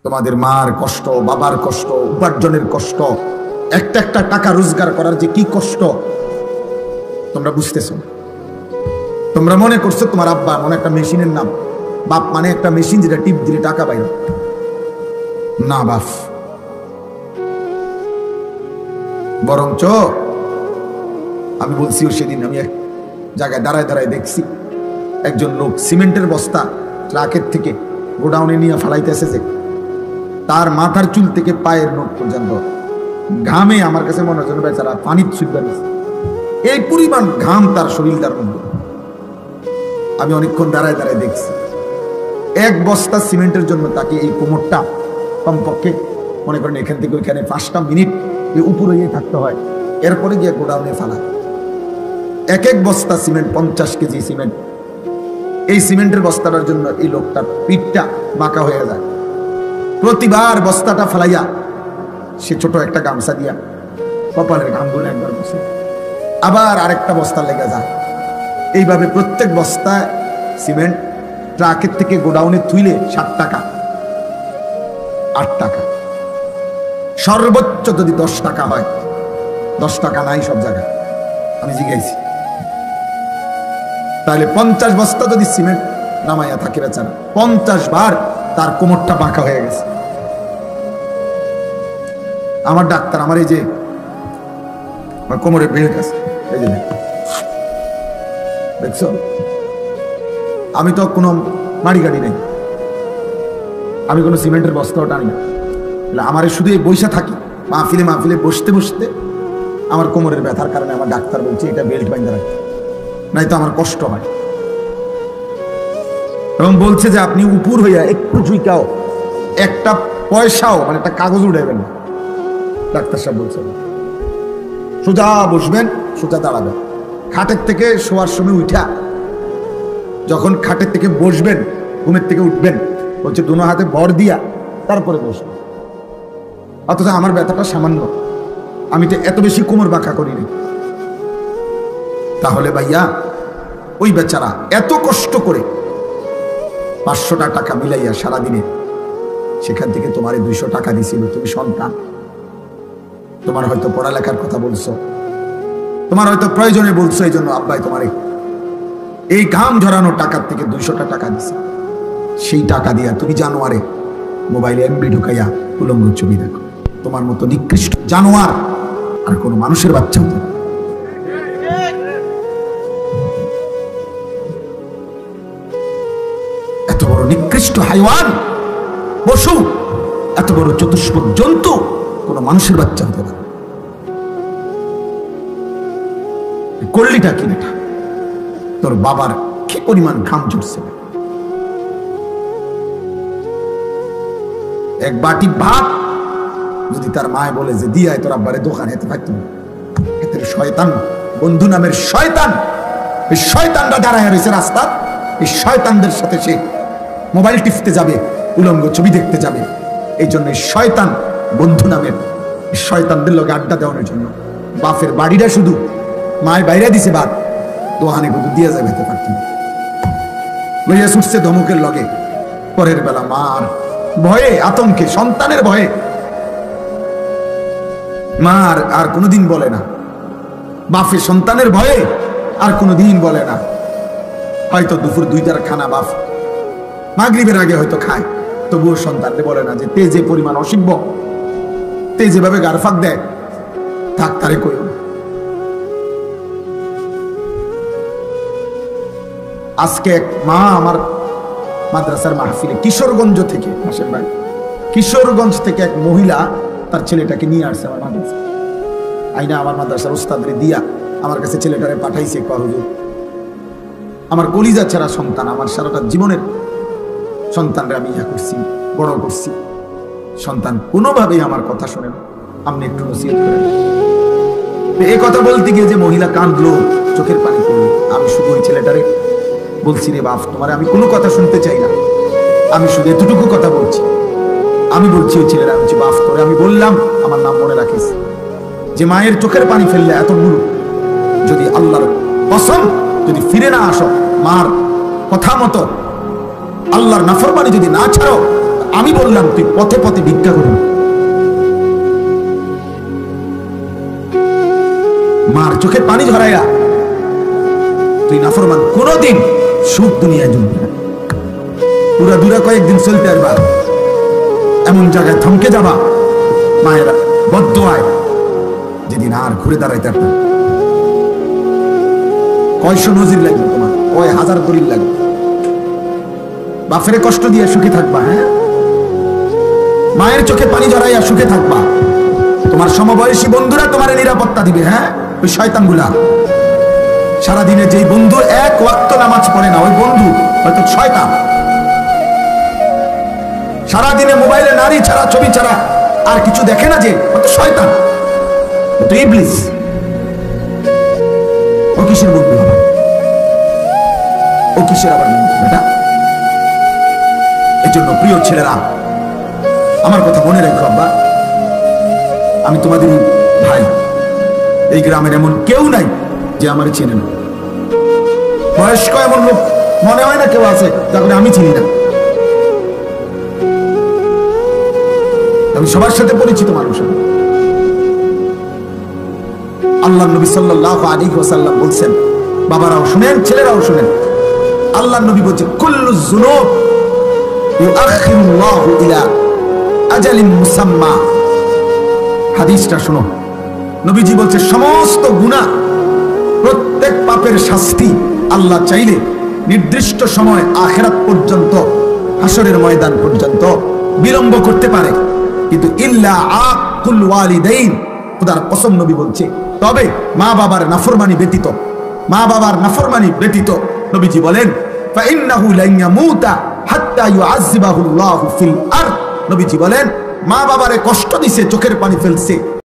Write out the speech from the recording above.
তোমাদের মার কষ্ট, বাবার কষ্ট, উপার্জনের কষ্ট, একটা একটা টাকা রোজগার করার যে কি কষ্ট তোমরা বুঝতেছো। তোমরা মনে করছো তোমার আব্বা মনে একটা মেশিনের নাম, বাপ মানে একটা মেশিন যেটা টিপ দিলে টাকা পাইল না। বাপ বরঞ্চ আমি বলছি সেদিন আমি এক জায়গায় দাঁড়ায় দাঁড়ায় দেখছি একজন লোক সিমেন্টের বস্তা ট্রাকের থেকে গোডাউনে নিয়ে ফালাইতেছে, যে তার মাথার চুল থেকে পায়ের নখ পর্যন্ত ঘামে, আমার কাছে মনে হচ্ছে বেচারা পানির ছুটবে, এই পরিমাণ ঘাম তার শরীরটার মধ্যে। আমি অনেকক্ষণ দাঁড়ায় দাঁড়ায় দেখছি। এক বস্তা সিমেন্টের জন্য তাকে এই কোমরটা কমপক্ষে মনে করেন এখান থেকে ওইখানে 5টা মিনিট উপরে গিয়ে থাকতে হয়, এরপরে গিয়ে গোডাউনে ফালা। এক এক বস্তা সিমেন্ট 50 কেজি সিমেন্ট, এই সিমেন্টের বস্তাটার জন্য এই লোকটার পিঠটা বাঁকা হয়ে যায়। প্রতিবার বস্তাটা ফালাইয়া সে ছোট একটা গামছা দিয়া কপালের ঘামগুলো একবার বসে, আবার আরেকটা বস্তা লেগে যায়। এইভাবে প্রত্যেক বস্তায় সিমেন্ট ট্রাকের থেকে গোডাউনে তুইলে 7 টাকা 8 টাকা, সর্বোচ্চ যদি 10 টাকা হয়। 10 টাকা নাই সব জায়গায়, আমি জিজ্ঞাসি। তাহলে 50 বস্তা যদি সিমেন্ট নামাইয়া থাকে বেচারা, 50 বার তার কোমরটা বাঁকা হয়ে গেছে। আমার ডাক্তার আমার এই যে কোমরে বেল্ট আছে, এই যে দেখছো, আমি তো কোনো মাড়ি গাড়ি নেই, আমি কোনো সিমেন্টের বস্তাও টানি না। আমার শুধু এই বৈশা থাকি মাহফিলে মাহফিলে বসতে বসতে আমার কোমরের ব্যথার কারণে আমার ডাক্তার বলছে এটা বেল্ট বাইন্ধা রাখতে, নাই তো আমার কষ্ট হয়। এবং বলছে যে আপনি উপর হইয়া একটু ঝুঁকাও, একটা পয়সাও মানে একটা কাগজ উঠাইবেন না। ডাক্তার সাহেব বলছে সোজা বসবেন, সোজা দাঁড়াবেন। খাটের থেকে শোয়ার সময় উঠা যখন খাটের থেকে বসবেন, ঘুমের থেকে উঠবেন, বলছে দুনো হাতে ভর দিয়া তারপরে বসবেন। অথচ আমার ব্যথাটা সামান্য, আমি তো এত বেশি কোমর বাঁকা করিনি। তাহলে ভাইয়া ওই বেচারা এত কষ্ট করে 500 টাকা মিলাইয়া সারাদিনে, সেখান থেকে তোমার 200 টাকা দিছিল। তুমি সন্তান, তোমার হয়তো পড়ালেখার কথা বলছো, তোমার হয়তো প্রয়োজনে বলছো, এই জন্য আব্বাই তোমার এই ঘাম ঝরানো টাকার থেকে 200 টাকা দিছে। সেই টাকা দিয়া তুমি জানোয়ারে মোবাইলে এমবি ঢুকাইয়া উলঙ্গ ছবি দেখো। তোমার মতো নিকৃষ্ট জানোয়ার আর কোনো মানুষের বাচ্চা হতো না। এত বড় নিকৃষ্ট হাইওয়ান পশু, এত বড় চতুষ্পদ জন্তু কোন মানুষের বাচ্চা হতে পারে। করলিটা কি এটা? তোর বাবার কি পরিমাণ ঘাম ঝরছে। এক বাটি ভাত যদি তার মায় বলে যে দিয়ায় তোর আব্বারে দোকান হেতে পারত না, এতে শয়তান বন্ধু নামের শয়তান, এই শয়তানরা দাঁড়ায় রয়েছে রাস্তা, এই শয়তানদের সাথে সে মোবাইল টিপতে যাবে, উলঙ্গ ছবি দেখতে যাবে। এই জন্য শয়তান বন্ধু নামের শয়তানদের লোকে আড্ডা দেওয়ানোর জন্য বাপের বাড়িটা শুধু মায়ের বাইরে দিছে, বাদ দোহানে কিন্তু দিয়া যাবে হেতে পারত না। লইয়া ছুটছে ধমকের লগে, পরের বেলা মার ভয়ে আতঙ্কে, সন্তানের ভয়ে মার আর কোনোদিন বলে না, বাপের সন্তানের ভয়ে আর কোনোদিন বলে না। হয়তো দুপুর 2টার খানা বাপ মাগরিবের আগে হয়তো খায়, তবুও সন্তানকে বলে না যে তে যে পরিমাণ অসিব্য, তে যেভাবে গারফাক দেয়, থাক তারে কইও না। আজকে এক মা আমার মাদ্রাসার মাহফিলে কিশোরগঞ্জ থেকে, হাসেম ভাই, কিশোরগঞ্জ থেকে এক মহিলা তার ছেলেটাকে নিয়ে আসছে আমার মাদ্রাসা আইনা, আমার মাদ্রাসার ওস্তাদরে দিয়া আমার কাছে ছেলেটারে পাঠাইছে। হুজুর আমার কলিজা ছাড়া সন্তান, আমার সারাটা জীবনের সন্তানরা আমি ইয়া করছি, বড় করছি, সন্তান কোনোভাবেই আমার কথা শোনে না, আপনি একটু নসিহত করেন। এই কথা বলতে গিয়ে যে মহিলা কাঁদলো, চোখের পানি পড়লো। আমি শুধু ওই ছেলেটারে বলছি, রে বাপ তোমার আমি কোনো কথা শুনতে চাই না, আমি শুধু এতটুকু কথা বলছি। আমি বলছি ওই ছেলেরা, আমি বাপ তোরে আমি বললাম আমার নাম মনে রাখিস, যে মায়ের চোখের পানি ফেললে এত গুরু, যদি আল্লাহর কসম যদি ফিরে না আসো, মার কথা মতো আল্লাহর নাফরমানি যদি না ছাড়ো, আমি বললাম তুই পথে পথে ভিক্ষা করবি। মার চোখে পানি ঝরাইয়া তুই নাফরমান, কোনদিন সুখ দুনিয়ায় জমবে না। পুরা দূরে কয়েকদিন চলতে আসবা, এমন জায়গায় থমকে যাবা মায়েরা বদদোয়ায়, যেদিন আর ঘুরে দাঁড়াইতে পারবে। কয়শো নজির লাগবে তোমার, কয় হাজার দলিল লাগবে। বাপের কষ্ট দিয়ে সুখে থাকবা, হ্যাঁ, মায়ের চোখে পানি জড়াইয়া সুখে থাকবা। তোমার সমবয়সী বন্ধুরা তোমার নিরাপত্তা দিবে, হ্যাঁ, ওই শয়তান গুলা। সারাদিনে যেই বন্ধু এক ওয়াক্ত নামাজ পড়ে না, ওই বন্ধু হয়তো শয়তান। সারাদিনে মোবাইলে নারী ছাড়া, ছবি ছাড়া আর কিছু দেখে না, যে হয়তো শয়তান, তো ইবলিস। ও কিসের বন্ধু হবে, ও কিসের আবার বন্ধু এটা? এই জন্য প্রিয় ছেলেরা, আমার কথা মনে রেখো আব্বা, আমি তোমাদের ভাই। এই গ্রামের এমন কেউ নাই যে আমার চেনে না। বয়স্ক এমন লোক মনে হয় না কেউ আছে যাকে আমি চিনি না। আমি সবার সাথে পরিচিত মানুষ। আল্লাহ নবী সাল্লাল্লাহু আলাইহি ওয়াসাল্লাম বলছেন, বাবারাও শুনেন, ছেলেরাও শুনেন, আল্লাহ নবী বলছেন কুল্লু যুনুব ইউআখিরুল্লাহু ইলা আজালিন মুসাম্মা। হাদিসটা শুনো, নবীজি বলছে সমস্ত গুনাহ, প্রত্যেক পাপের শাস্তি আল্লাহ চাইলে নির্দিষ্ট সময় আখিরাত পর্যন্ত, হাসরের ময়দান পর্যন্ত বিলম্ব করতে পারে, কিন্তু ইল্লা আকুল ওয়ালিদাইন, খোদার কসম নবী বলছে, তবে মা বাবার নাফরমানি ব্যতীত, মা বাবার নাফরমানি ব্যতীত নবীজি বলেন ফাইন্নাহু লা ইয়ামুতা হাত্তা ইউআযযিবাহুল্লাহু ফিল আরদ। নবীজি বলেন মা বাবারে কষ্ট দিছে, চোখের পানি ফেলছে,